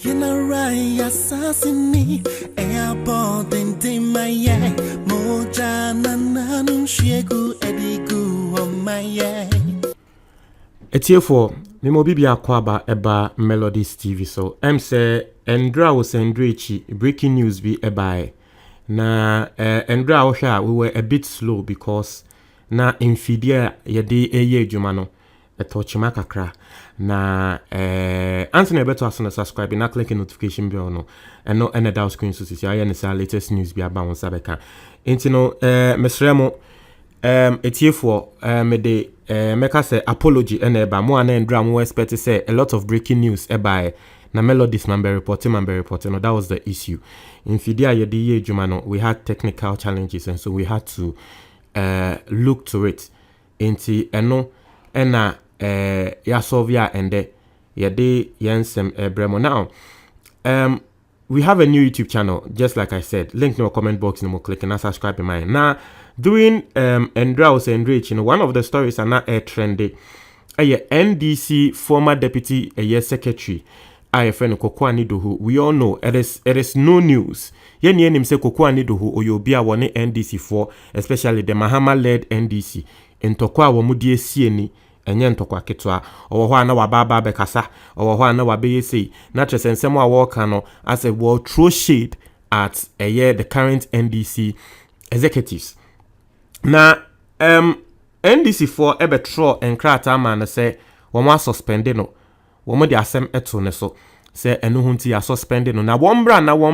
Yenarai assassini airport in Timaye Moja nananum shegu edigu on my ye. Etiefo memo bibia kwaba eba Melodies TV so say Endra was Endrechi breaking news be ebae na Endra ohwa we were a bit slow because na infidia yede eye adwuma no etochima kakra na Anthony beto asona subscribe na click notification bell no eno ene down screen so see aye ne latest news bi aba won sabeka entino mesremo etiefo me de meka say apology ene ba mo ana Endra mo expect say a lot of breaking news ebae na Melodies number reporting no that was the issue infidia yede eye adwuma no we had technical challenges and so we had to look to it enti eno ena ya solve ya ende yede yensem bremo now we have a new YouTube channel just like I said link in the comment box no more click and subscribe in mine now doing Endra was enrich one of the stories are now trendy NDC former deputy secretary I friend Koku Anyidoho we all know it is no news yen him say Koku Anyidoho oyobia woni NDC for especially the Mahama led NDC ntokwa wo mudie sieni enye ntokwa ketwa owo ho ana wababa bekasa owo ho ana wabeyesi na tresensem a wo ka no as a world throw shade at the current NDC executives na NDC for ebetro enkrata man say wo ma suspend no wo mo de asem eto ne so say enu hunti ya suspend no na one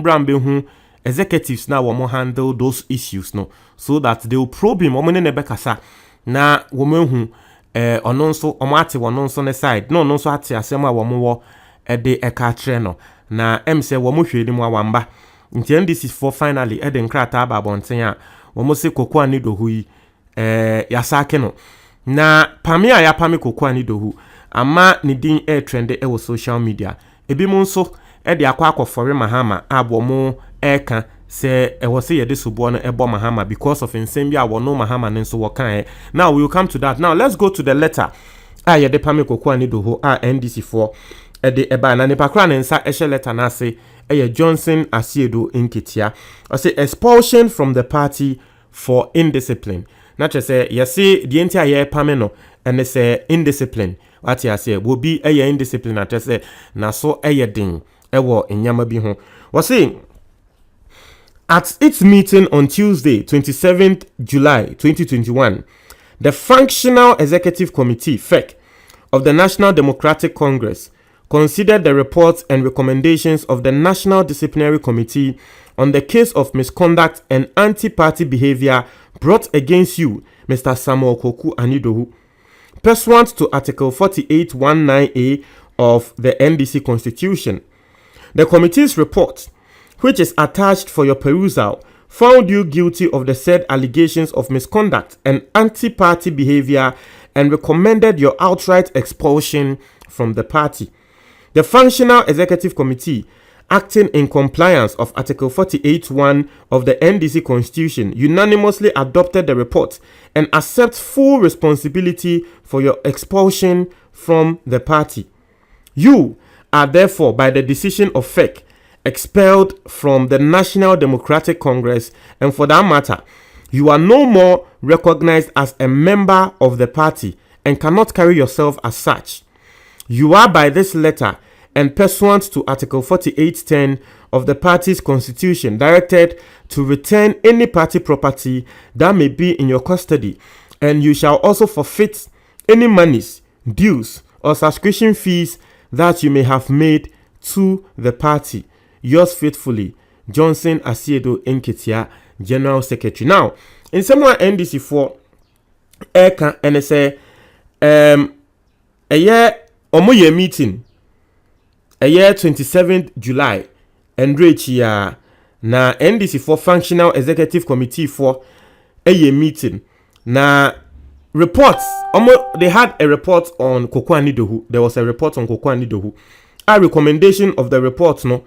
brand be hu executives na wo mo handle those issues no so that they will probe him wo mo ne bekasa na wo mo hu ononso omate wononso ne side no ononso ate asem a wo mo wo de eka kire no na say wo mo hweli mu awamba nti NDC for finally de nkrata aba bonten a wo mo se Koku Anyidoho yi yasake no na pame a ya pame Koku Anyidoho ama ni din trend wo social media ebi mu nso de akwa Mahama abo mo eka se ewo se yede subo no ebo Mahama because of nsem bia wo no Mahama nso wo kan now we will come to that now let's go to the letter yede pame Koku Anyidoho NDC for de eba na nipa kra nsa letter na say Johnson Asiedo Nketia I say expulsion from the party for indiscipline na say yesi the entire pame no and say indiscipline what you say will be indiscipline at say na so din ewo enyama bi ho was saying at its meeting on Tuesday 27th July 2021 the Functional Executive Committee FEC of the National Democratic Congress considered the reports and recommendations of the National Disciplinary Committee on the case of misconduct and anti-party behavior brought against you, Mr. Samuel Koku Anyidoho, pursuant to Article 4819A of the NDC Constitution. The committee's report, which is attached for your perusal, found you guilty of the said allegations of misconduct and anti-party behavior and recommended your outright expulsion from the party. The Functional Executive Committee, acting in compliance of Article 48(1) of the NDC Constitution, unanimously adopted the report and accepts full responsibility for your expulsion from the party. You are therefore, by the decision of FEC, expelled from the National Democratic Congress, and for that matter, you are no more recognized as a member of the party and cannot carry yourself as such. You are by this letter and pursuant to Article 48(10) of the party's constitution directed to return any party property that may be in your custody, and you shall also forfeit any monies, dues, or subscription fees that you may have made to the party. Yours faithfully, Johnson Asiedo Nketia, General Secretary. Now, in some NDC for Eka and say a year omoye meeting a year 27th July Endrechi na NDC for Functional Executive Committee for a year meeting na reports they had a report on Koku Anyidoho. There was a report on Koku Anyidoho. A recommendation of the report no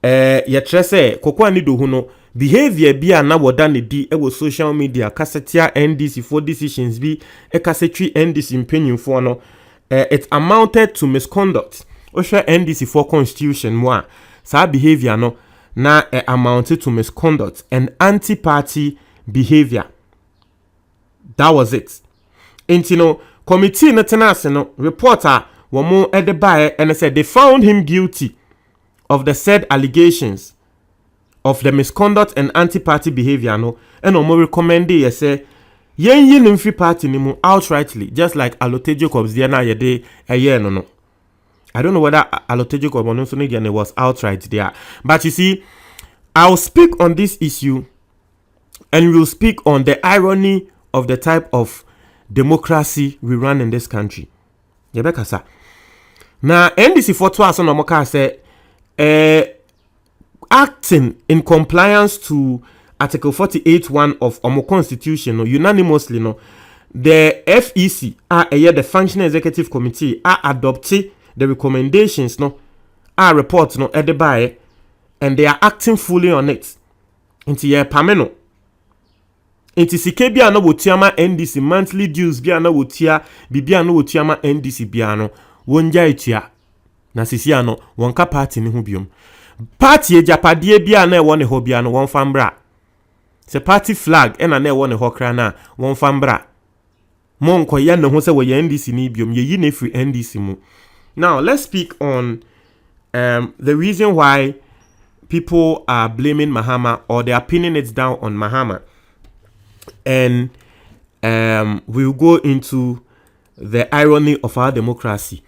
yetrese Koku Anyidoho no behavior bi na woda ne di e social media kasetia NDC for decisions bi e kasetri NDC impenium for no it amounted to misconduct share NDC for constitution more. Sa behavior no na amounted to misconduct and anti-party behavior. That was it. And you know, committee na tenase no reporter womo edebae and said they found him guilty of the said allegations of the misconduct and anti-party behavior no and omo recommend ye say yen yin free party ni mu outrightly, just like Alote Jacobs there na yede no. I don't know whether Alote Jacobs or so again was outright there. But you see, I'll speak on this issue and we'll speak on the irony of the type of democracy we run in this country. Yebeka now NDC for twice on Omoka say acting in compliance to Article 48(1) of Omo Constitution, no, unanimously, no, the FEC, the Functional Executive Committee, adopted the recommendations, no, report, no, edebae, and they are acting fully on it. Into ye pameno. Into sike bia no wotiama NDC monthly dues bia no wotia bibia no wotiama NDC bia no wonja etua na sisia no wonka party ne ho biom. Party ejapade bia na e won ne ho bia no won fambra. Se party flag ena na e won ne ho kra na won fambra. Monko ye ne ho se wo ye NDC ni biom ye yi ne free NDC mu. Now let's speak on the reason why people are blaming Mahama or they are pinning it down on Mahama. And we'll go into the irony of our democracy.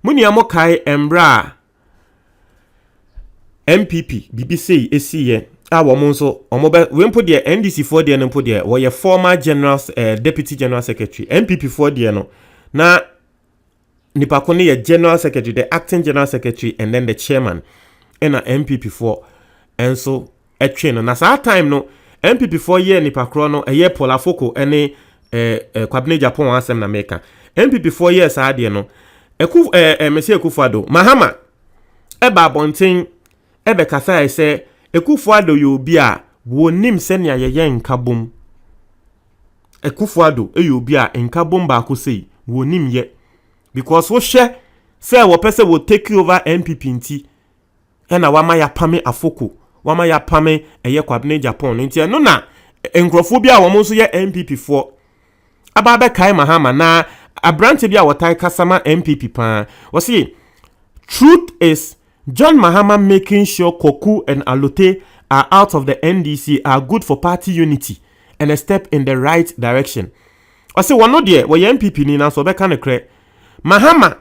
Muni amokai embra MPP BBC ECE awomonso omobe we put the NDC for the no put the we former general deputy general secretary MPP for the no na nipakone ye general secretary, the acting general secretary, and then the chairman and a MPP for and so a trainer na sa time no MPP for year nipakro no a year pola foko any kwabne Japan asem na meka MPP for years ade no Monsieur Kufado Mahama eba bonten ebe kasa e se Ekufuado yo bia wonim senia ye nkabom Ekufuado yo bia nkabom ba ko sei wonim ye because wo hye say wo pese wo take over MPP nti na wama ya pame afoko wama ya pame eye kwabne Japan nti no na enkrofo bia wo monso ye MPP for aba be kai Mahama na abrante bia wotai kasama MPP pa wo see truth is John Mahama making sure Koku and Alote are out of the NDC are good for party unity and a step in the right direction. I say one no there we MPP ni na so be kan kre Mahama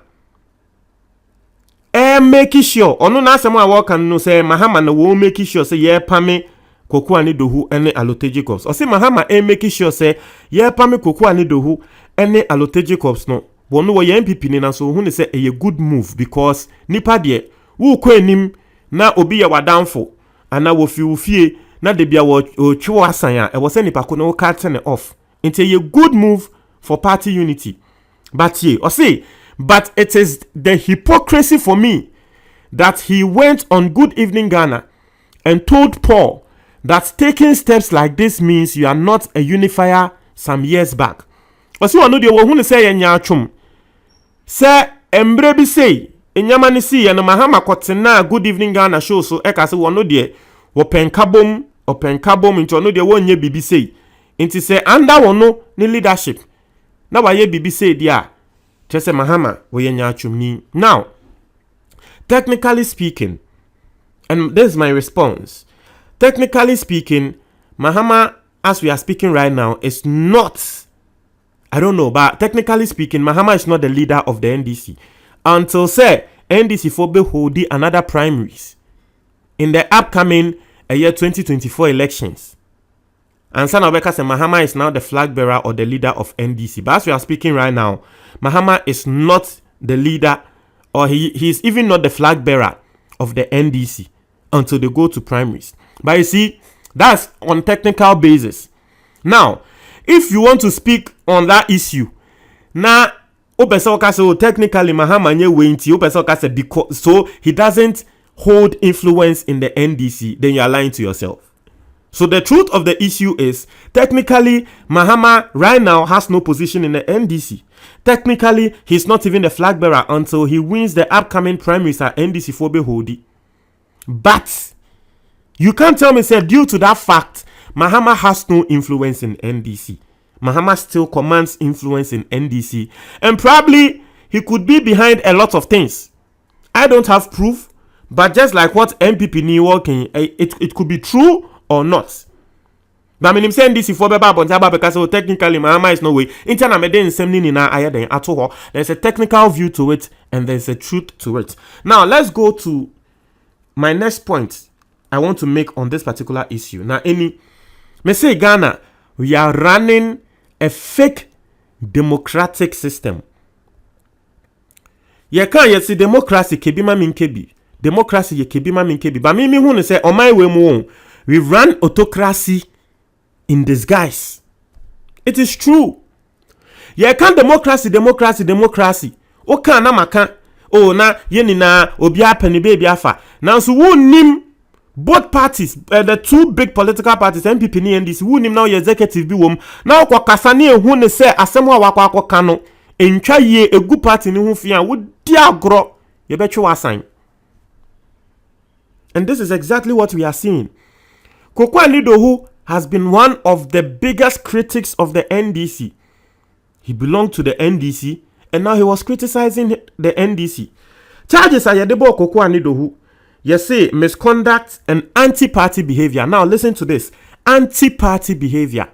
make sure ono na asem a work no say Mahama na wo make sure say ye pame Koku Anyidoho ene Alote Jacobs. I say Mahama make sure say ye pame Koku Anyidoho ene Alote Jacobs no wono we MPP ni na so hu ne say a good move because nipa de wo kwanim na obi ya wadanfo ana wo fie na de bia wo twu asan a e wo se nipa ko no cut ne off into a good move for party unity. But ye or say but it is the hypocrisy for me that he went on Good Evening Ghana and told Paul that taking steps like this means you are not a unifier some years back. Or so no de wo hu ne say nya atwom say embre bi say enyama ni si no Mahama kwotena Good Evening Ghana show so e ka se wono de wo penkabom into no de wonye bibi sei nti se under wono ni leadership na waye bibi sei dia chese Mahama wo yenya atwumni. Now technically speaking, and this is my response, technically speaking Mahama as we are speaking right now is not, I don't know, but technically speaking Mahama is not the leader of the NDC until say NDC for be holding another primaries in the upcoming year 2024 elections. And Sana Obeka say Mahama is now the flag bearer or the leader of NDC. But as we are speaking right now, Mahama is not the leader or he is even not the flag bearer of the NDC until they go to primaries. But you see, that's on technical basis. Now, if you want to speak on that issue, now so technically Mahama nye wenti because so he doesn't hold influence in the NDC, then you are lying to yourself. So the truth of the issue is, technically, Mahama right now has no position in the NDC. Technically, he's not even the flag bearer until he wins the upcoming primaries at NDC for Behodi. But you can't tell me, say, due to that fact, Mahama has no influence in NDC. Mahama still commands influence in NDC. And probably he could be behind a lot of things. I don't have proof, but just like what MPP knew working, it could be true or not. But I mean, I'm saying this for because technically Mahama is no way. There's a technical view to it and there's a truth to it. Now let's go to my next point I want to make on this particular issue. Now, me say Ghana, we are running a fake democratic system. You can't see democracy kebima min kebi. Democracy ye kebima min kebi. But me who say on my way we run autocracy in disguise. It is true. You can't democracy. O kan na maka. Oh na yeni na obi apeni baby afa. Now so who nim both parties, the two big political parties, MPP and NDC, who nim now executive bi wom. Now kwa kasani who ne say asemo wakwa kano. Entwa ye egu party ni hu fia wo dia gro ye betwe wasan. And this is exactly what we are seeing. Koku Anyidoho has been one of the biggest critics of the NDC. He belonged to the NDC and now he was criticizing the NDC. Charges are yedebo Koku Anyidoho. You say misconduct and anti-party behavior. Now listen to this. Anti-party behavior.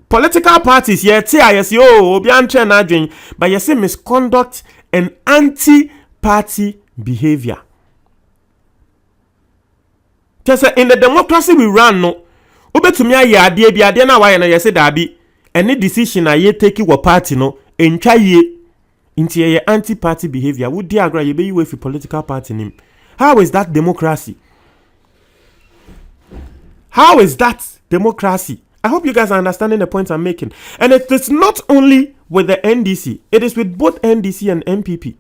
Political parties, but you say misconduct and anti-party behavior. Just in the democracy we run, no. Any decision I take your party, no, into anti-party behavior. Would diagram you be with political party name? How is that democracy? How is that democracy? I hope you guys are understanding the point I'm making. And it is not only with the NDC. It is with both NDC and MPP.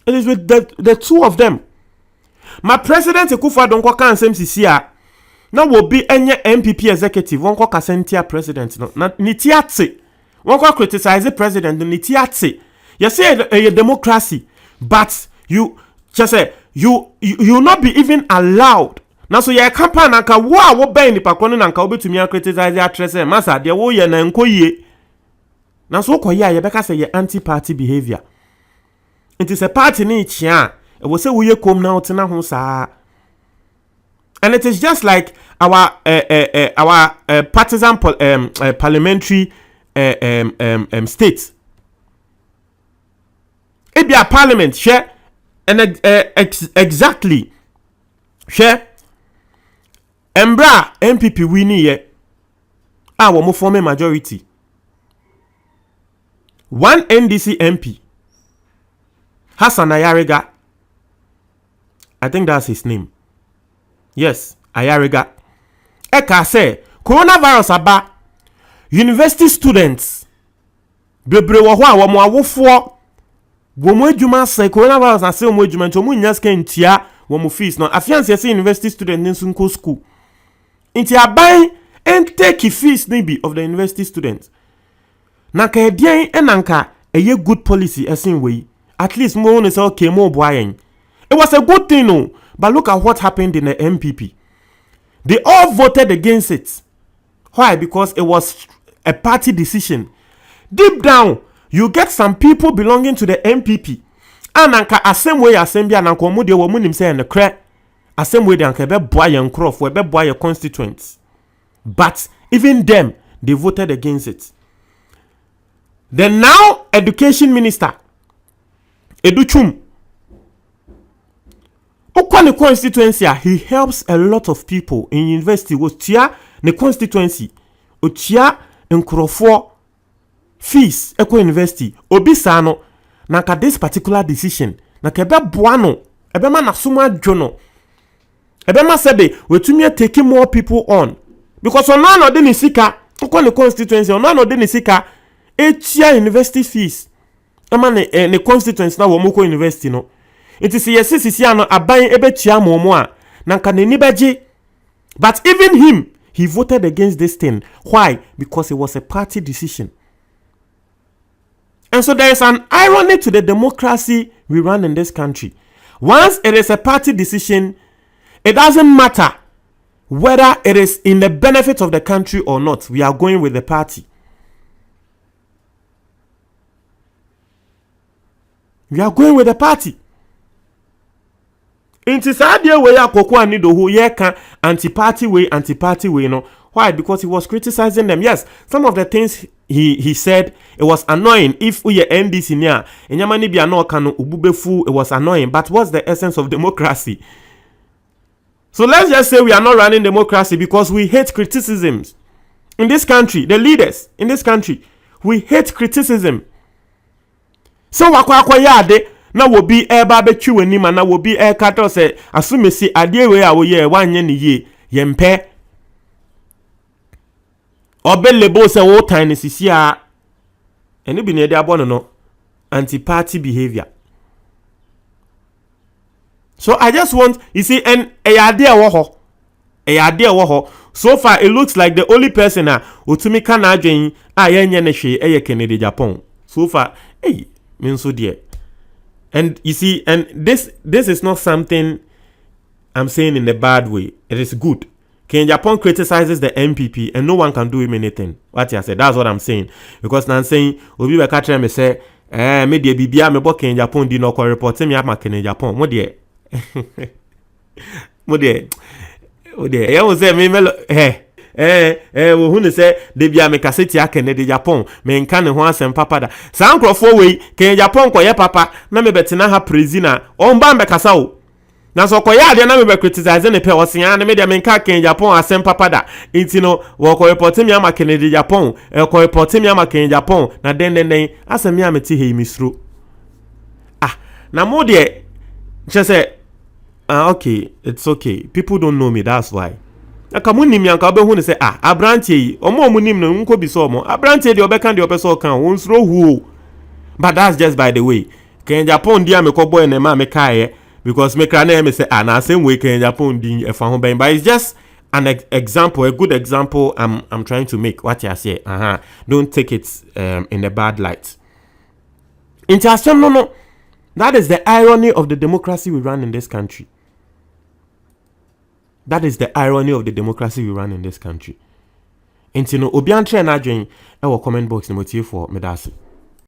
It is with the two of them. My president Ekufa Donkwa kan SMCC now will be any MPP executive. One kwa kasentia president no. Na nitiate. One kwa criticize the president nitiate. You say a democracy, but you just say you not be even allowed. Now so ye campaign anka wo be ni pakoni nanka obetumi criticize atrese masa de wo ye na nkoye. Now so koye ye beka say ye anti-party behavior. It is a party ni chia. It will say we come now tina ho sa. And it is just like our partisan parliamentary states. It be a parliament share and exactly share Embra MPP winning ye. Our mo form a majority. One NDC MP, Hassan Ayariga. I think that's his name. Yes, Ayariga. Eka say coronavirus aba university students. Bebre wo ho a wo mo awofo wo mo adwuma say coronavirus na say wo mo adwuma nto mo nya ska ntia wo mo fees no afiance say university student nso nko school. Inti aban and take fees maybe of the university students. Nanka edian enanka eye good policy esin we. At least mo no say okay mo boayen. It was a good thing, no. But look at what happened in the MPP. They all voted against it. Why? Because it was a party decision. Deep down, you get some people belonging to the MPP. And the same way assembly and anka de woman say and the crack. The same way they anka be boy and croft, we be boy constituents. But even them, they voted against it. The now education minister, Educhum. Okwa constituency, he helps a lot of people in university. Otia the constituency, otia nkrofo fees ekwa university. Obisano naka this particular decision naka ebe boano ebe ma na suma jono ebe ma sebe wetumi take more people on because onano de ni sika okwa the constituency onano de ni sika etia university fees ema ne constituency na wo moko university no. It is yes, ano aban ebetia momo a nanka nani beje But even him, he voted against this thing. Why? Because it was a party decision. And so there is an irony to the democracy we run in this country. Once it is a party decision, it doesn't matter whether it is in the benefit of the country or not. We are going with the party. We are going with the party. Inti sadia way ya Koku Anyidoho yeka anti-party way no. Why? Because he was criticizing them. Yes, some of the things he said, it was annoying. If we NDC near enyamani bi ano kanu ububefu, it was annoying. But what's the essence of democracy? So let's just say we are not running democracy because we hate criticisms. In this country, the leaders in this country, we hate criticism. So wakwa yade na wo bi eba be twi wani ma na wo bi kato se asumesi ade we a wo ye wanye ne ye yempe obelebo se wo tan ne sisi a ene bi ne de abono no anti-party behavior. So I just want, you see, and a idea wo so far it looks like the only person utumi kana adwen yenye ne hwe Kennedy Japan. So far, means so dear. And you see, and this is not something I'm saying in a bad way. It is good. Kennedy Japan criticizes the MPP and no one can do him anything. What I said, that's what I'm saying. Because now I'm saying, Obi be catch me say, me de bibia me bo Kennedy Japan di no ko report me ama Kennedy Japan. Mo de ya wo say me melo wo hu say de bia me kaseti Kennedy Japan me nka ne ho asem papa da san krofo we Kennedy Japan ko ye papa na me betina ha prezina on ba me kasa o na so ko ya de na me be criticize ne pe osia na me de me nka Kennedy Japan asem papa da intino wo ko report me ama Kennedy Japan ko report me ama Kennedy Japan na den asem ya me ti he misro na mo de just say okay, it's okay. People don't know me, that's why. Akamunim yanka obehu say abrantie yi omo omunim no nko bi so omo abrantie de obeka de opeso kan wonsro hu. But that's just by the way. Kennedy Japan dia me kobo ene ma me kae because me kra na me say na same way Kennedy Japan din e fa ho ben, but it's just an example, a good example I'm trying to make. What you say? Don't take it in a bad light. No. That is the irony of the democracy we run in this country. That is the irony of the democracy we run in this country. Intino obi antre na adwen e wo comment box ni motie for medase.